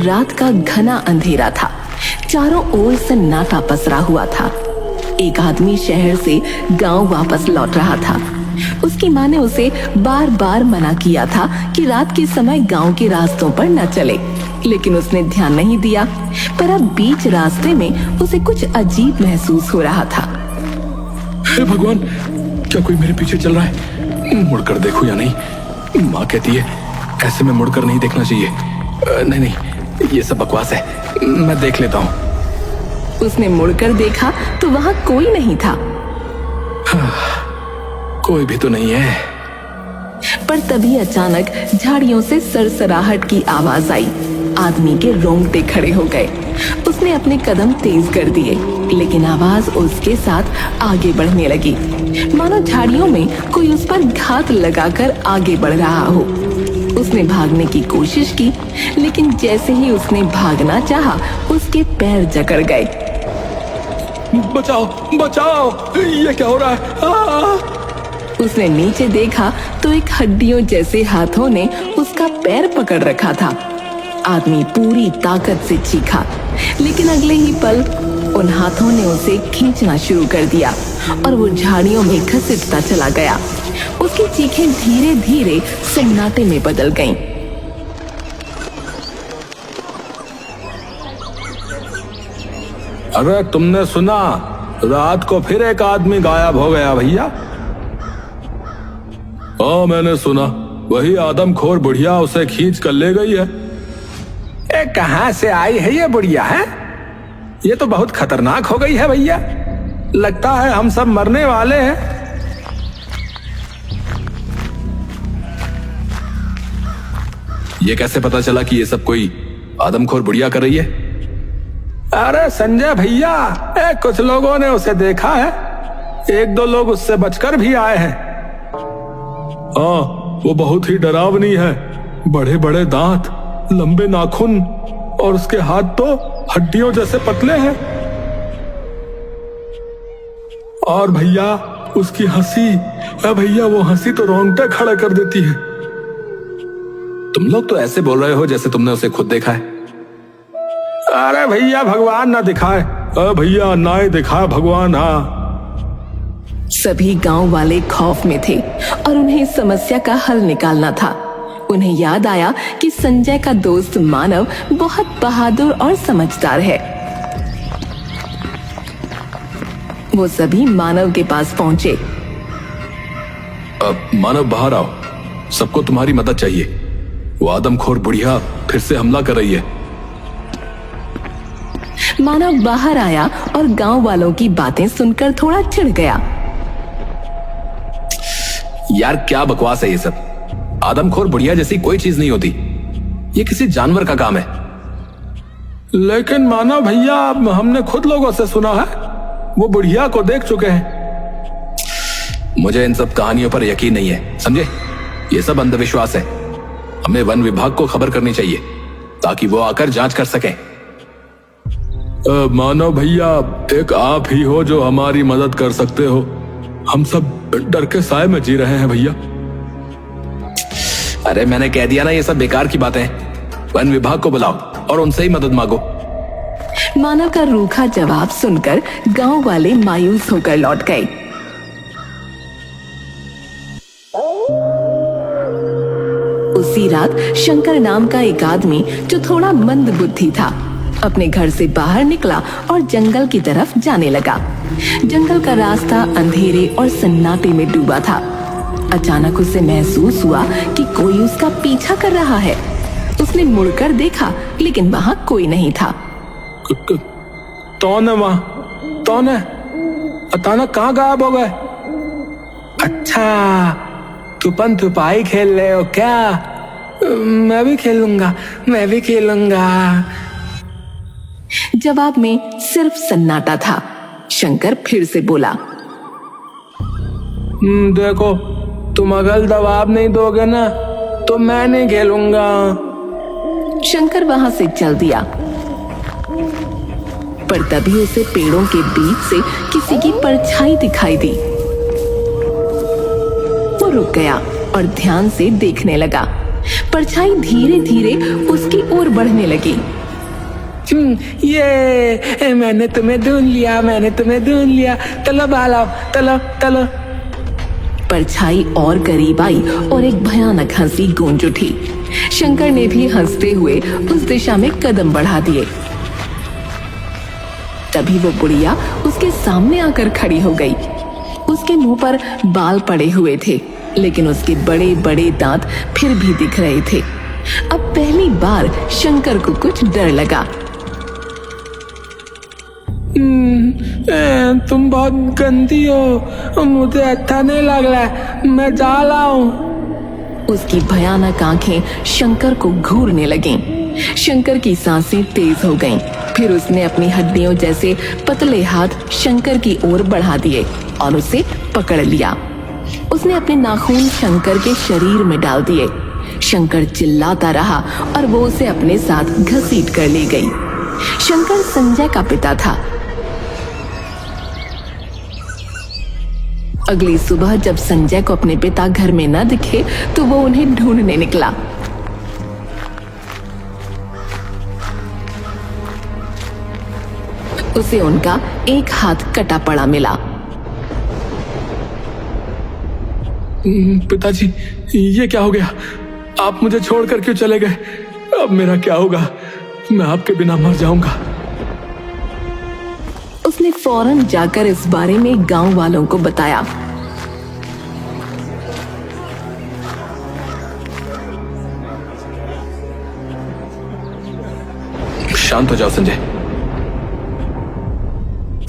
रात का घना अंधेरा था। चारों ओर सन्नाटा पसरा हुआ था। एक आदमी शहर से गांव वापस लौट रहा था। उसकी माँ ने उसे बार बार मना किया था कि रात के समय गांव के रास्तों पर न चले, लेकिन उसने ध्यान नहीं दिया। पर अब बीच रास्ते में उसे कुछ अजीब महसूस हो रहा था। हे भगवान, क्या कोई मेरे पीछे चल रहा है? मुड़कर देखूं या नहीं? माँ कहती है ऐसे में मुड़कर नहीं देखना चाहिए। नहीं, ये सब बकवास है, मैं देख लेता हूँ। उसने मुड़कर देखा तो वहां कोई नहीं था। कोई भी तो नहीं है। पर तभी अचानक झाड़ियों से सरसराहट की आवाज आई। आदमी के रोंगटे खड़े हो गए। उसने अपने कदम तेज कर दिए, लेकिन आवाज उसके साथ आगे बढ़ने लगी, मानो झाड़ियों में कोई उस पर घात लगाकर आगे बढ़ रहा हो। उसने भागने की कोशिश की, लेकिन जैसे ही उसने भागना चाहा, उसके पैर जकड़ गए। बचाओ, बचाओ, ये क्या हो रहा है? उसने नीचे देखा तो एक हड्डियों जैसे हाथों ने उसका पैर पकड़ रखा था। आदमी पूरी ताकत से चीखा, लेकिन अगले ही पल उन हाथों ने उसे खींचना शुरू कर दिया और वो झाड़ियों में घसीटता चला गया। उसकी चीखें धीरे धीरे सन्नाटे में बदल गईं। अरे तुमने सुना? रात को फिर एक आदमी गायब हो गया भैया। हाँ, मैंने सुना। वही आदमखोर बुढ़िया उसे खींच कर ले गई है। कहाँ से आई है ये बुढ़िया है? ये तो बहुत खतरनाक हो गई है भैया। लगता है हम सब मरने वाले हैं। ये कैसे पता चला कि ये सब कोई आदमखोर बुढ़िया कर रही है? अरे संजय भैया, कुछ लोगों ने उसे देखा है। एक दो लोग उससे बचकर भी आए हैं। हाँ, वो बहुत ही डरावनी है। बड़े बड़े दांत, लंबे नाखून और उसके हाथ तो हड्डियों जैसे पतले हैं। और भैया उसकी हंसी, भैया वो हंसी तो रोंगटे खड़ा कर देती है। तुम लोग तो ऐसे बोल रहे हो जैसे तुमने उसे खुद देखा है। अरे भैया भगवान ना दिखाए, भैया ना ही दिखाए भगवान। हाँ, सभी गांव वाले खौफ में थे और उन्हें इस समस्या का हल निकालना था। उन्हें याद आया कि संजय का दोस्त मानव बहुत बहादुर और समझदार है। वो सभी मानव के पास पहुंचे। अब मानव बाहर आओ, सबको तुम्हारी मदद चाहिए। वो आदमखोर बुढ़िया फिर से हमला कर रही है। मानव बाहर आया और गांव वालों की बातें सुनकर थोड़ा चिढ़ गया। यार क्या बकवास है ये सब। आदमखोर बुढ़िया जैसी कोई चीज नहीं होती। ये किसी जानवर का काम है। लेकिन मानव भैया, हमने खुद लोगों से सुना है, वो बुढ़िया को देख चुके हैं। मुझे इन सब कहानियों पर यकीन नहीं है, समझे? ये सब अंधविश्वास है। हमें वन विभाग को खबर करनी चाहिए ताकि वो आकर जांच कर सके। मानव भैया, एक आप ही हो जो हमारी मदद कर सकते हो। हम सब डर के साए में जी रहे हैं भैया। अरे मैंने कह दिया ना, ये सब बेकार की बातें हैं। वन विभाग को बुलाओ और उनसे ही मदद मांगो। मानव का रूखा जवाब सुनकर गांव वाले मायूस होकर लौट गए। उसी रात शंकर नाम का एक आदमी जो थोड़ा मंद बुद्धि था, अपने घर से बाहर निकला और जंगल की तरफ जाने लगा। जंगल का रास्ता अंधेरे और सन्नाटे में डूबा था। अचानक उसे महसूस हुआ कि कोई उसका पीछा कर रहा है। उसने मुड़कर देखा, लेकिन वहां कोई नहीं था। कौन है वहां? कौन है? अचानक कहाँ गायब हो गए? अच्छा, छुपन छुपाई खेल रहे हो क्या? मैं भी खेलूंगा, मैं भी खेलूंगा। जवाब में सिर्फ सन्नाटा था। शंकर फिर से बोला, देखो, तुम अगर जवाब नहीं दोगे ना तो मैं नहीं खेलूंगा। शंकर वहां से चल दिया, पर तभी उसे पेड़ों के बीच से किसी की परछाई दिखाई दी। वो रुक गया और ध्यान से देखने लगा। परछाई धीरे धीरे उसकी ओर बढ़ने लगी। ये मैंने तुम्हें ढूंढ लिया, मैंने तुम्हें ढूंढ लिया, चलो बालाओ, चलो चलो। परछाई और करीब आई और एक भयानक हंसी गूंज उठी। शंकर ने भी हंसते हुए उस दिशा में कदम बढ़ा दिए। तभी वो बुढ़िया उसके सामने आकर खड़ी हो गई। उसके मुंह पर बाल पड़े हुए थे, लेकिन उसके बड़े बड़े दांत फिर भी दिख रहे थे। अब पहली बार शंकर को कुछ डर लगा। तुम बहुत गंदी हो, मुझे अच्छा नहीं लग रहा है, मैं जा रहा हूँ। उसकी भयानक आंखें शंकर को घूरने लगीं। शंकर की सांसें तेज हो गईं। फिर उसने अपनी हड्डियों जैसे पतले हाथ शंकर की ओर बढ़ा दिए और उसे पकड़ लिया। उसने अपने नाखून शंकर के शरीर में डाल दिए। शंकर चिल्लाता रहा और वो उसे अपने साथ घसीट कर ले गई। शंकर संजय का पिता था। अगली सुबह जब संजय को अपने पिता घर में न दिखे तो वो उन्हें ढूंढने निकला। उसे उनका एक हाथ कटा पड़ा मिला। पिताजी, ये क्या हो गया? आप मुझे छोड़कर क्यों चले गए? अब मेरा क्या होगा? मैं आपके बिना मर जाऊंगा। उसने फौरन जाकर इस बारे में गांव वालों को बताया। शांत हो जाओ संजय।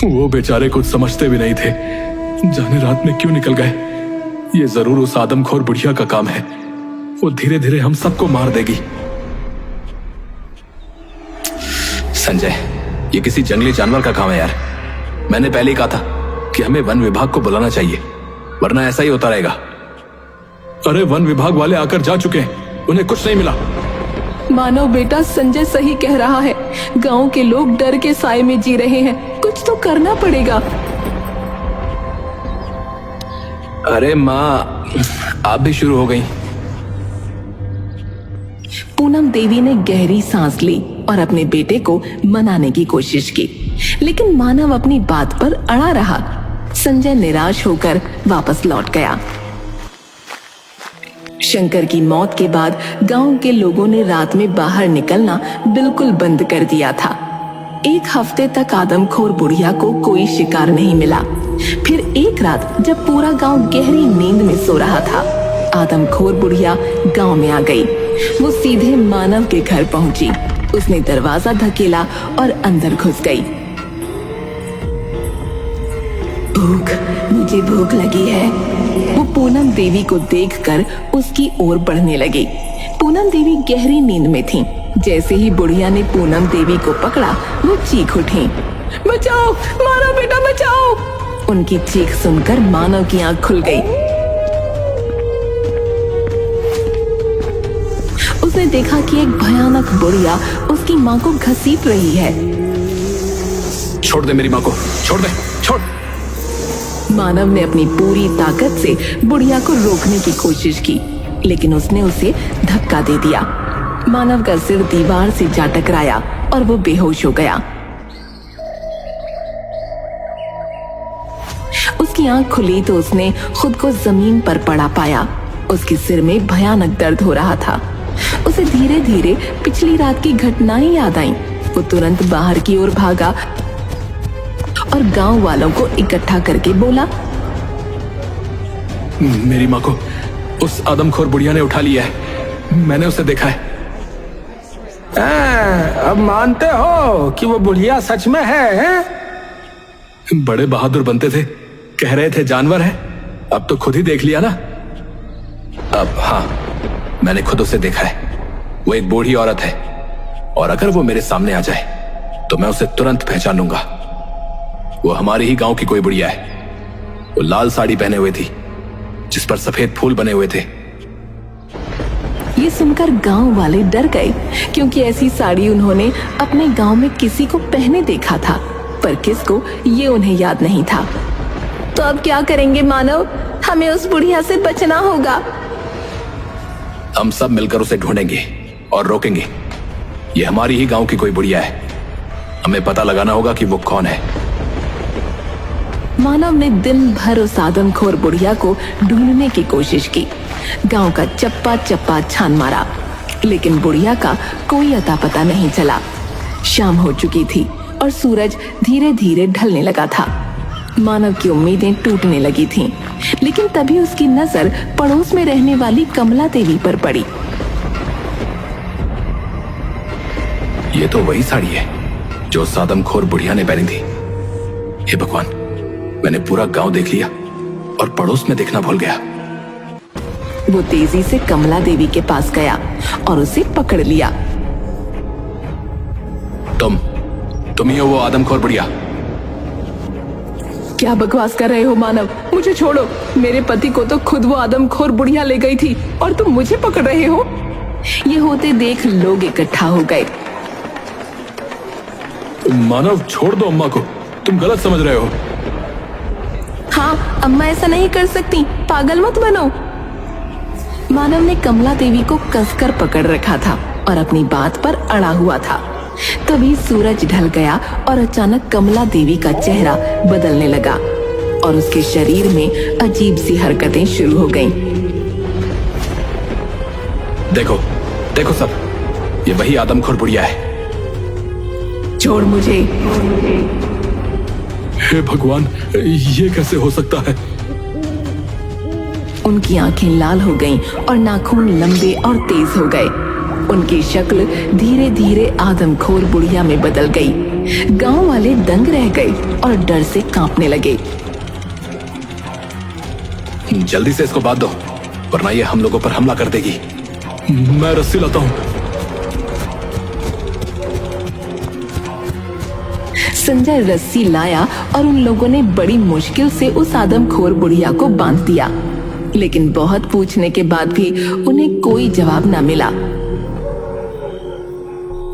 वो बेचारे कुछ समझते भी नहीं थे, जाने रात में क्यों निकल गए। ये जरूर उस आदमखोर बुढ़िया का काम है। वो धीरे धीरे हम सबको मार देगी। संजय, ये किसी जंगली जानवर का काम है यार। मैंने पहले ही कहा था कि हमें वन विभाग को बुलाना चाहिए, वरना ऐसा ही होता रहेगा। अरे वन विभाग वाले आकर जा चुके हैं, उन्हें कुछ नहीं मिला। मानो बेटा, संजय सही कह रहा है। गांव के लोग डर के साए में जी रहे हैं, कुछ तो करना पड़ेगा। अरे माँ, आप भी शुरू हो गई। पूनम देवी ने गहरी सांस ली और अपने बेटे को मनाने की कोशिश की, लेकिन मानव अपनी बात पर अड़ा रहा। संजय निराश होकर वापस लौट गया। शंकर की मौत के बाद गांव के लोगों ने रात में बाहर निकलना बिल्कुल बंद कर दिया था। एक हफ्ते तक आदमखोर बुढ़िया को कोई शिकार नहीं मिला। फिर एक रात जब पूरा गांव गहरी नींद में सो रहा था, आदमखोर बुढ़िया गांव में आ गई। वो सीधे मानव के घर पहुंची। उसने दरवाजा धकेला और अंदर घुस गई। मुझे भूख लगी है। वो पूनम देवी को देखकर उसकी ओर बढ़ने लगी। पूनम देवी गहरी नींद में थीं। जैसे ही बुढ़िया ने पूनम देवी को पकड़ा, वो चीख उठी, बचाओ, मारो बेटा, बचाओ। उनकी चीख सुनकर मानव की आंख खुल गई। उसने देखा कि एक भयानक बुढ़िया उसकी माँ को घसीट रही है। छोड़ दे मेरी माँ को, छोड़ दे, छोड़। मानव ने अपनी पूरी ताकत से बुढ़िया को रोकने की कोशिश की, लेकिन उसने उसे धक्का दे दिया। मानव का सिर दीवार से जा टकराया और वो बेहोश हो गया। उसकी आंख खुली तो उसने खुद को जमीन पर पड़ा पाया। उसके सिर में भयानक दर्द हो रहा था। उसे धीरे धीरे पिछली रात की घटनाएं याद आईं। वो तुरंत बाहर की ओर भागा और गांव वालों को इकट्ठा करके बोला, मेरी माँ को उस आदमखोर बुढ़िया ने उठा लिया है। मैंने उसे देखा है। अब मानते हो कि वो बुढ़िया सच में है? बड़े बहादुर बनते थे, कह रहे थे जानवर है। अब तो खुद ही देख लिया ना। अब हाँ, मैंने खुद उसे देखा है। वो एक बूढ़ी औरत है, और अगर वो मेरे सामने आ जाए तो मैं उसे तुरंत पहचान लूंगा। वो हमारे ही गांव की कोई बुढ़िया है। वो लाल साड़ी पहने हुए थी, जिस पर सफेद फूल बने हुए थे। ये सुनकर गांव वाले डर गए, क्योंकि ऐसी साड़ी उन्होंने अपने गांव में किसी को पहने देखा था, पर किसको ये उन्हें याद नहीं था। तो अब क्या करेंगे मानव? हमें उस बुढ़िया से बचना होगा। हम सब मिलकर उसे ढूंढेंगे और रोकेंगे। ये हमारी ही गांव की कोई बुढ़िया है, हमें पता लगाना होगा कि वो कौन है। मानव ने दिन भर उस आदमखोर बुढ़िया को ढूंढने की कोशिश की। गांव का चप्पा चप्पा छान मारा, लेकिन बुढ़िया का कोई अता पता नहीं चला। शाम हो चुकी थी और सूरज धीरे धीरे ढलने लगा था। मानव की उम्मीदें टूटने लगी थीं, लेकिन तभी उसकी नजर पड़ोस में रहने वाली कमला देवी पर पड़ी। ये तो वही साड़ी है जो उस आदमखोर बुढ़िया ने पहनी थी। हे भगवान, मैंने पूरा गांव देख लिया और पड़ोस में देखना भूल गया। वो तेजी से कमला देवी के पास गया और उसे पकड़ लिया। तुम ही हो वो आदमखोर बुढ़िया? क्या बकवास कर रहे हो मानव? मुझे छोड़ो। मेरे पति को तो खुद वो आदमखोर बुढ़िया ले गई थी और तुम मुझे पकड़ रहे हो? ये होते देख लोग इकट्ठा हो गए। मानव, छोड़ दो अम्मा को, तुम गलत समझ रहे हो। हाँ, अम्मा ऐसा नहीं कर सकती, पागल मत बनो। मानव ने कमला देवी को कसकर पकड़ रखा था और अपनी बात पर अड़ा हुआ था। तभी सूरज ढल गया और अचानक कमला देवी का चेहरा बदलने लगा और उसके शरीर में अजीब सी हरकतें शुरू हो गईं। देखो देखो सब, ये वही आदमखोर बुढ़िया है। छोड़ मुझे। हे भगवान, ये कैसे हो सकता है? उनकी आंखें लाल हो गईं और नाखून लंबे और तेज हो गए। उनकी शक्ल धीरे धीरे आदमखोर बुढ़िया में बदल गई। गांव वाले दंग रह गए और डर से कांपने लगे। जल्दी से इसको बांध दो, वरना ये हम लोगों पर हमला कर देगी। मैं रस्सी लाता हूं। संजय रस्सी लाया और उन लोगों ने बड़ी मुश्किल से उस आदमखोर बुढ़िया को बांध दिया, लेकिन बहुत पूछने के बाद भी उन्हें कोई जवाब न मिला।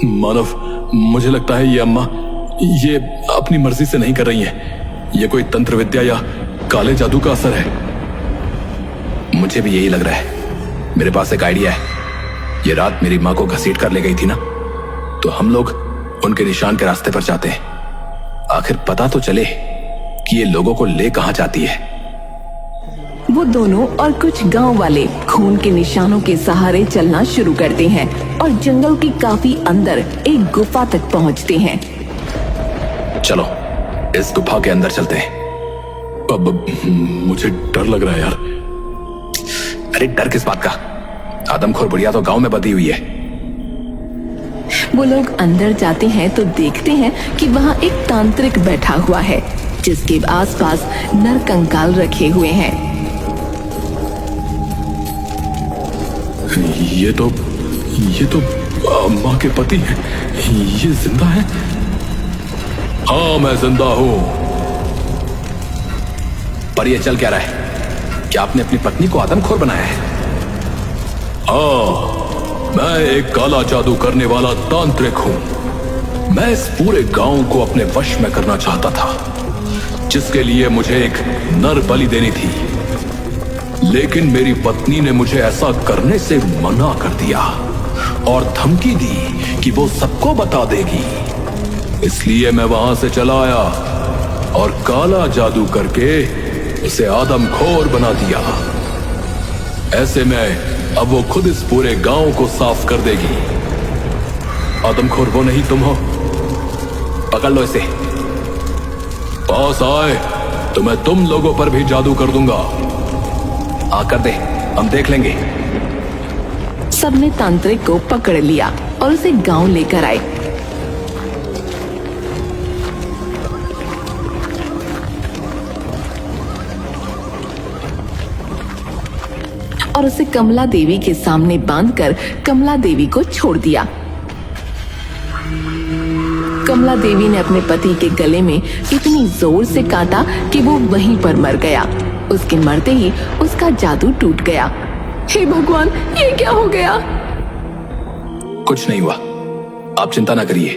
मानव, मुझे लगता है ये अम्मा ये अपनी मर्जी से नहीं कर रही है। ये कोई तंत्र विद्या या काले जादू का असर है। मुझे भी यही लग रहा है। मेरे पास एक आइडिया है। ये रात मेरी माँ को घसीट कर ले गई थी ना, तो हम लोग उनके निशान के रास्ते पर जाते हैं। आखिर पता तो चले कि ये लोगों को ले कहां जाती है। वो दोनों और कुछ गांव वाले खून के निशानों के सहारे चलना शुरू करते हैं और जंगल के काफी अंदर एक गुफा तक पहुंचते हैं। चलो इस गुफा के अंदर चलते हैं। अब मुझे डर लग रहा है यार। अरे डर किस बात का? आदमखोर बुढ़िया तो गांव में बधी हुई है। वो लोग अंदर जाते हैं तो देखते हैं कि वहाँ एक तांत्रिक बैठा हुआ है, जिसके आसपास नर कंकाल रखे हुए हैं। ये तो अम्मा के पति हैं। ये जिंदा है? हाँ, मैं जिंदा हूं। पर ये चल क्या रहा है? क्या आपने अपनी पत्नी को आदमखोर बनाया है? हाँ, मैं एक काला जादू करने वाला तांत्रिक हूं। मैं इस पूरे गांव को अपने वश में करना चाहता था, जिसके लिए मुझे एक नर बलि देनी थी। लेकिन मेरी पत्नी ने मुझे ऐसा करने से मना कर दिया और धमकी दी कि वो सबको बता देगी। इसलिए मैं वहां से चला आया और काला जादू करके उसे आदमखोर बना दिया। ऐसे में अब वो खुद इस पूरे गांव को साफ कर देगी। आदमखोर वो नहीं, तुम हो। पकड़ लो इसे। पास आए तो मैं तुम लोगों पर भी जादू कर दूंगा। कर दे, हम देख लेंगे। सबने तांत्रिक को पकड़ लिया और उसे गांव लेकर आए। और उसे कमला देवी के सामने बांधकर कमला देवी को छोड़ दिया। कमला देवी ने अपने पति के गले में इतनी जोर से काटा कि वो वहीं पर मर गया। उसके मरते ही उसका जादू टूट गया। हे भगवान, ये क्या हो गया? कुछ नहीं हुआ, आप चिंता ना करिए।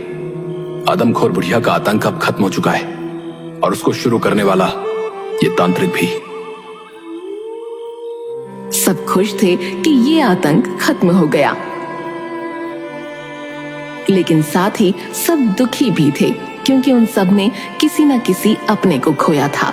आदमखोर बुढ़िया का आतंक अब खत्म हो चुका है और उसको शुरू करने वाला ये तांत्रिक भी। सब खुश थे कि ये आतंक खत्म हो गया, लेकिन साथ ही सब दुखी भी थे क्योंकि उन सब ने किसी न किसी अपने को खोया था।